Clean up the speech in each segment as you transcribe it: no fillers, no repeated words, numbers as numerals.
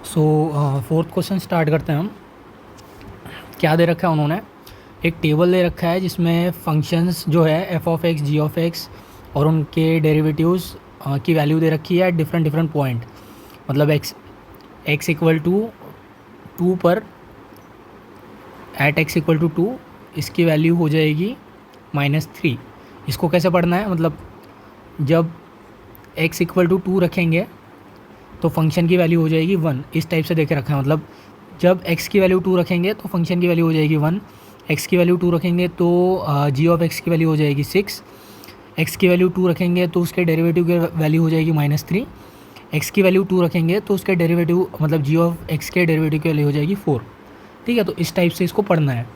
सो fourth question start करते हैं हम। क्या दे रखा है उन्होंने, एक टेबल दे रखा है जिसमें फंक्शंस जो है f of x, g of x और उनके डेरिवेटिव्स की वैल्यू दे रखी है डिफरेंट डिफरेंट पॉइंट। मतलब एक्स इक्वल टू टू पर, at x equal to two इसकी वैल्यू हो जाएगी -3। इसको कैसे पढ़ना है, मतलब जब एक्स इक्वल टू टू रखेंगे तो फंक्शन की वैल्यू हो जाएगी 1। इस टाइप से देखे रखा है, मतलब जब x की वैल्यू 2 रखेंगे तो फंक्शन की वैल्यू हो जाएगी 1, x की वैल्यू 2 रखेंगे तो जी ऑफ एक्स की वैल्यू हो जाएगी 6, x की वैल्यू 2 रखेंगे तो उसके डेरिवेटिव की वैल्यू हो जाएगी -3, x की वैल्यू 2 रखेंगे तो उसके डेरिवेटिव मतलब जी ऑफ एक्स के डेरिवेटिव की वैल्यू हो जाएगी 4। ठीक है, तो इस टाइप से इसको पढ़ना है।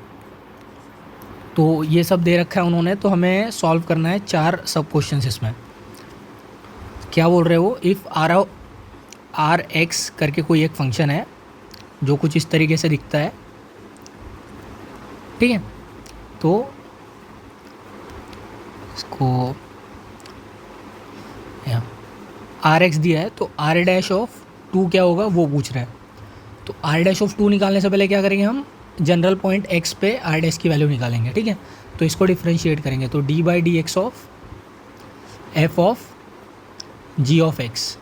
तो ये सब दे रखा है उन्होंने, तो हमें सॉल्व करना है 4 सब क्वेश्चन इसमें। क्या बोल रहे हो, इफ़ आर एक्स करके कोई एक फंक्शन है जो कुछ इस तरीके से दिखता है। ठीक है, तो इसको आर एक्स दिया है तो आर डैश ऑफ 2 क्या होगा वो पूछ रहा है। तो आर डैश ऑफ 2 निकालने से पहले क्या करेंगे, हम जनरल पॉइंट एक्स पे आर डैश की वैल्यू निकालेंगे। ठीक है, तो इसको डिफ्रेंशिएट करेंगे तो d by d x of f of g of x.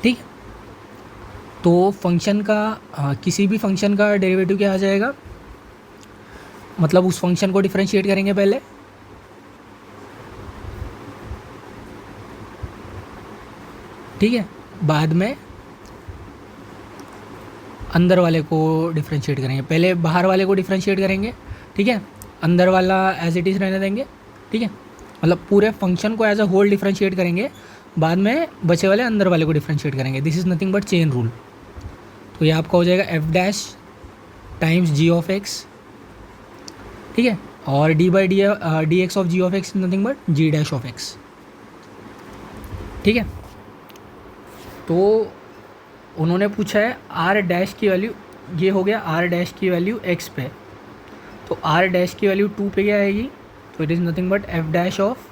ठीक है, तो फंक्शन का किसी भी फंक्शन का डेरिवेटिव क्या आ जाएगा, मतलब उस फंक्शन को डिफरेंशिएट करेंगे पहले। ठीक है, बाद में अंदर वाले को डिफरेंशिएट करेंगे, पहले बाहर वाले को डिफरेंशिएट करेंगे। ठीक है, अंदर वाला एज इट इज़ रहने देंगे। ठीक है, मतलब पूरे फंक्शन को एज अ होल डिफरेंशिएट करेंगे, बाद में बचे वाले अंदर वाले को डिफरेंशिएट करेंगे। This is nothing but chain rule. तो ये आपका हो जाएगा f dash times g of x. ठीक है, और d by d x of g of x nothing but g dash of x. ठीक है, तो उन्होंने पूछा है आर डैश की वैल्यू, ये हो गया आर डैश की वैल्यू एक्स पे, तो आर डैश की वैल्यू 2 पे क्या आएगी, तो it is nothing but f dash of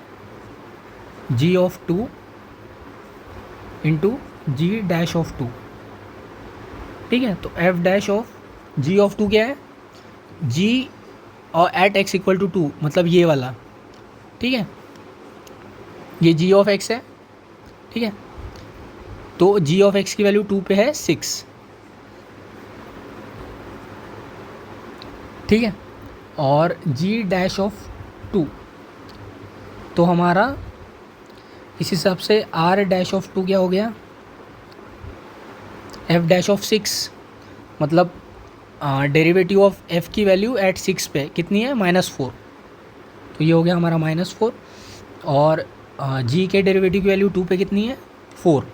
g of 2 into g dash of 2। ठीक है, तो f dash of g of 2 क्या है, जी और एट एक्स इक्वल टू 2, मतलब ये वाला। ठीक है, ये जी ऑफ एक्स है। ठीक है, तो जी ऑफ एक्स की वैल्यू 2 पे है 6। ठीक है, और जी डैश ऑफ 2, तो हमारा इस हिसाब से आर डैश ऑफ 2 क्या हो गया, एफ डैश ऑफ 6, मतलब डेरिवेटिव ऑफ एफ की वैल्यू एट 6 पे कितनी है, -4। तो ये हो गया हमारा -4, और जी के डेरिवेटिव की वैल्यू 2 पे कितनी है, 4।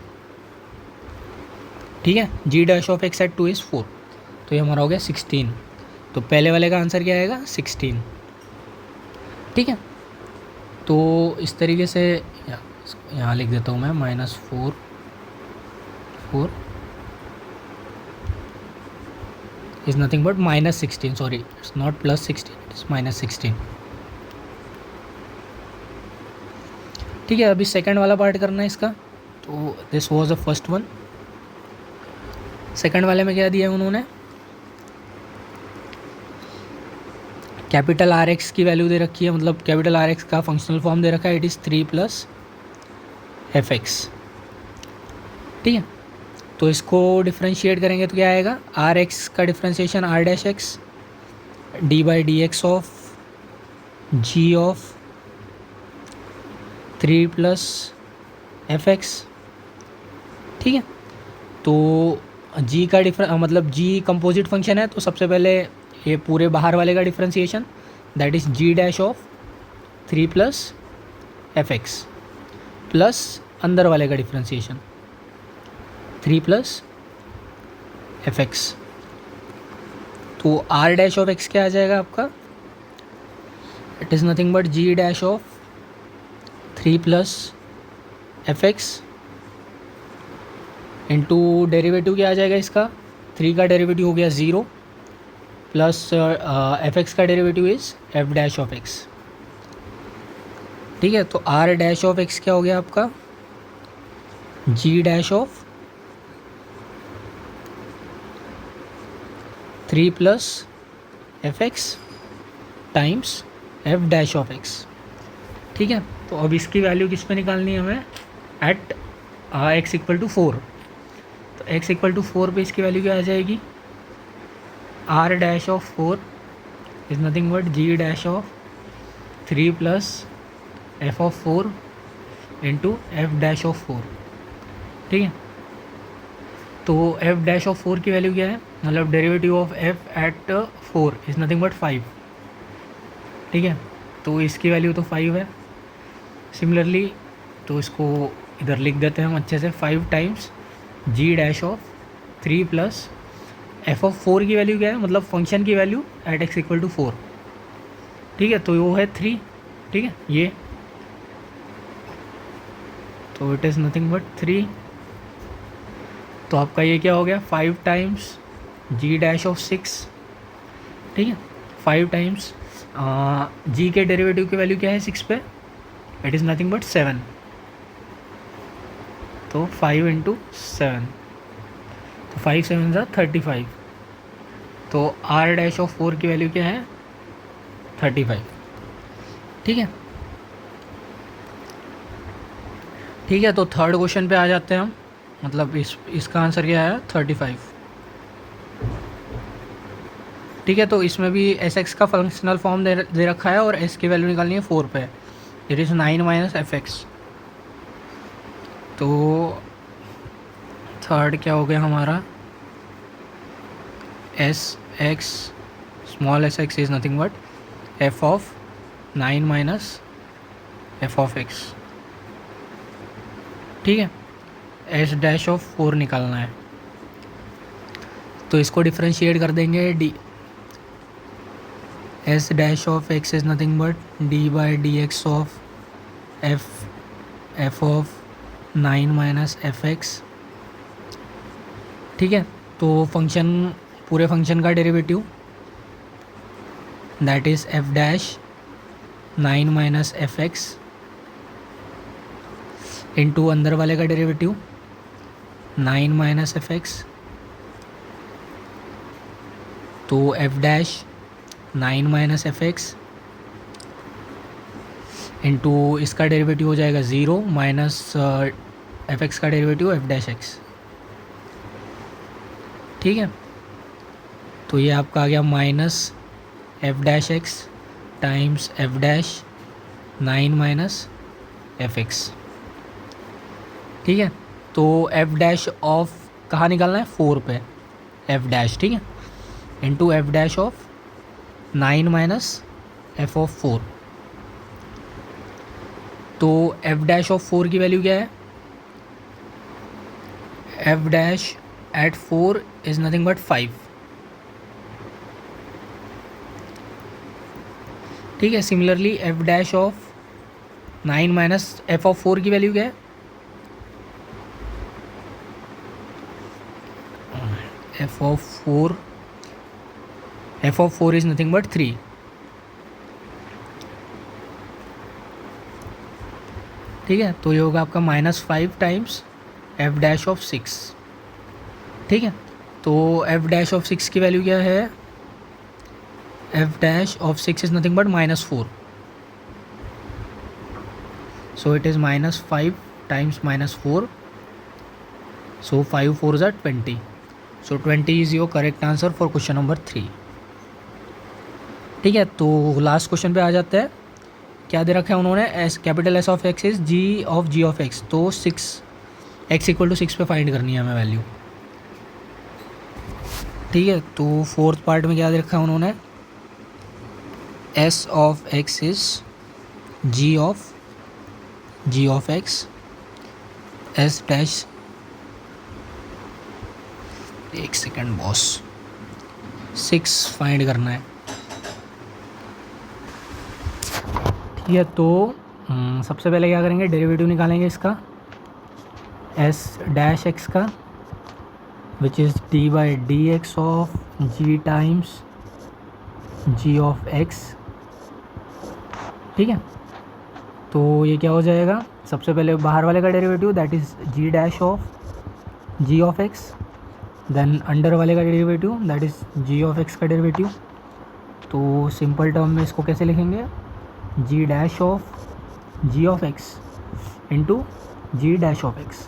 ठीक है, g dash of x at 2 is 4, तो ये हमारा हो गया 16। तो पहले वाले का आंसर क्या आएगा, 16। ठीक है, तो इस तरीके से यहाँ लिख देता हूँ मैं -4 4 is nothing but -16, sorry it's not +16, it is -16। ठीक है, अभी सेकंड वाला पार्ट करना है इसका। तो this was the first one. Second वाले में क्या दिया है उन्होंने, कैपिटल आर एक्स की वैल्यू दे रखी है, मतलब कैपिटल आर एक्स का फंक्शनल फॉर्म दे रखा है, इट इज़ 3 + एफ एक्स। ठीक है, तो इसको डिफ्रेंशिएट करेंगे तो क्या आएगा, आर एक्स का differentiation r dash x d by d x of g of 3 + f x. ठीक है, तो जी का मतलब जी कंपोजिट फंक्शन है, तो सबसे पहले ये पूरे बाहर वाले का differentiation, that is g dash of 3 + f x plus अंदर वाले का डिफ्रेंशिएशन 3 + एफ एक्स। तो आर डैश ऑफ एक्स क्या आ जाएगा आपका, it is nothing but g dash of 3 + f x into derivative क्या आ जाएगा इसका, 3 का डेरिवेटिव हो गया 0 प्लस एफ एक्स का derivative is F dash of x. ठीक है, तो आर डैश ऑफ एक्स क्या हो गया आपका, g dash of 3 plus f x times f dash of x. ठीक है, तो अब इसकी वैल्यू किस पे निकालनी है हमें, एट एक्स इक्वल टू 4। तो एक्स इक्वल टू 4 पे इसकी वैल्यू क्या आ जाएगी, r dash of 4 is nothing but g dash of 3 plus f of 4 into f dash of 4। ठीक है, तो एफ डैश ऑफ 4 की वैल्यू क्या है, मतलब derivative of f at 4 is nothing but 5। ठीक है, तो इसकी वैल्यू तो 5 है। सिमिलरली तो इसको इधर लिख देते हैं हम अच्छे से, 5 times g dash of 3 plus f of 4 की वैल्यू क्या है, मतलब फंक्शन की value at x equal to 4। ठीक है, तो वो है 3। ठीक है, ये तो इट इज़ नथिंग बट 3। तो आपका ये क्या हो गया, 5 टाइम्स जी डैश ऑफ 6। ठीक है, 5 टाइम्स जी के डेरिवेटिव की वैल्यू क्या है 6 पे, इट इज़ नथिंग बट 7। तो 5 इंटू 7, तो 5 7 ज़ा 35। तो आर डैश ऑफ 4 की वैल्यू क्या है, 35। ठीक है, ठीक है, तो थर्ड क्वेश्चन पे आ जाते हैं हम, मतलब इसका आंसर क्या है 35। ठीक है, तो इसमें भी एस एक्स का फंक्शनल फॉर्म दे रखा है और एस की वैल्यू निकालनी है 4 पे, it is 9 minus F x. तो थर्ड क्या हो गया हमारा, S x small S x is nothing but F of 9 minus f of x. ठीक है, एस डैश ऑफ 4 निकालना है, तो इसको डिफ्रेंशिएट कर देंगे, D S dash of x is nothing but D by d x of f of 9 minus F x. ठीक है, तो फंक्शन, पूरे फंक्शन का derivative that is F dash 9 minus F x into अंदर वाले का डेरिवेटिव 9 माइनस एफ एक्स। तो f dash 9 minus F x into इसका डेरिवेटिव हो जाएगा 0 माइनस एफ एक्स का डेरिवेटिव एफ डैश एक्स। ठीक है, तो ये आपका आ गया minus F dash x times f dash 9 minus F x. ठीक है, तो एफ डैश ऑफ कहाँ निकालना है, 4 पे एफ डैश। ठीक है, into f dash of 9 minus f of 4। तो एफ डैश ऑफ 4 की वैल्यू क्या है, f dash at 4 is nothing but 5। ठीक है, similarly f dash of 9 minus f of 4 की वैल्यू क्या है, f of 4 is nothing but 3। ठीक है, तो ये होगा आपका -5 टाइम्स एफ डैश ऑफ 6। ठीक है, तो एफ डैश ऑफ 6 की वैल्यू क्या है, f dash of 6 is nothing but -4। So it is -5 times -4, सो 5 4 ज़ा 20। सो 20 is your correct answer for question number 3। ठीक है, तो लास्ट क्वेश्चन पे आ जाते हैं। क्या दे रखा है उन्होंने, s capital s of x is g of x. तो 6 एक्स इक्वल टू 6 पे फाइंड करनी है हमें वैल्यू। ठीक है, तो फोर्थ पार्ट में क्या दे रखा है उन्होंने, s of x is g of x s dash, एक सेकेंड बॉस, 6 फाइंड करना है। ठीक है, तो सबसे पहले क्या करेंगे, डेरिवेटिव निकालेंगे इसका एस डैश एक्स का, which is d by d x of g times g of x. ठीक है, तो ये क्या हो जाएगा, सबसे पहले बाहर वाले का derivative that is g dash of g of x then under वाले का derivative that is g of x का डेरिवेटिव। तो सिंपल टर्म में इसको कैसे लिखेंगे, g dash of g of x into g dash of x.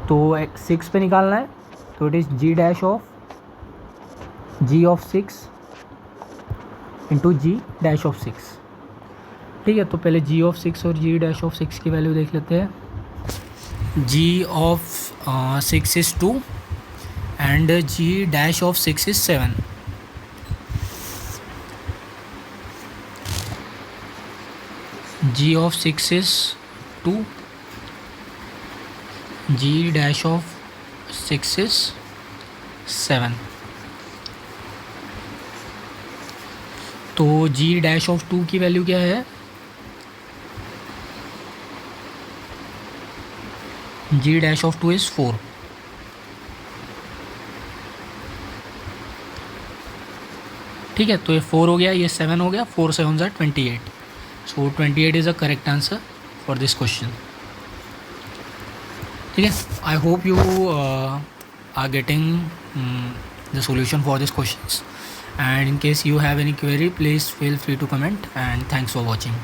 तो 6 पे निकालना है, तो it is g dash of g of 6 into g dash of 6। ठीक है, तो पहले जी ऑफ 6 और जी डैश ऑफ 6 की वैल्यू देख लेते हैं। G of 6 is 2 and g dash of 6 is 7। G of 6 is 2, g dash of 6 is 7। तो जी डैश ऑफ 2 की वैल्यू क्या है, जी डैश ऑफ 2 इज़ 4। ठीक है, तो ये 4 हो गया, ये 7 हो गया, 4 7 ज़ा 28। So 28 is a correct answer for this question. ठीक है, I hope you are getting the solution for these questions, and in case you have any query, please feel free to comment, and thanks for watching.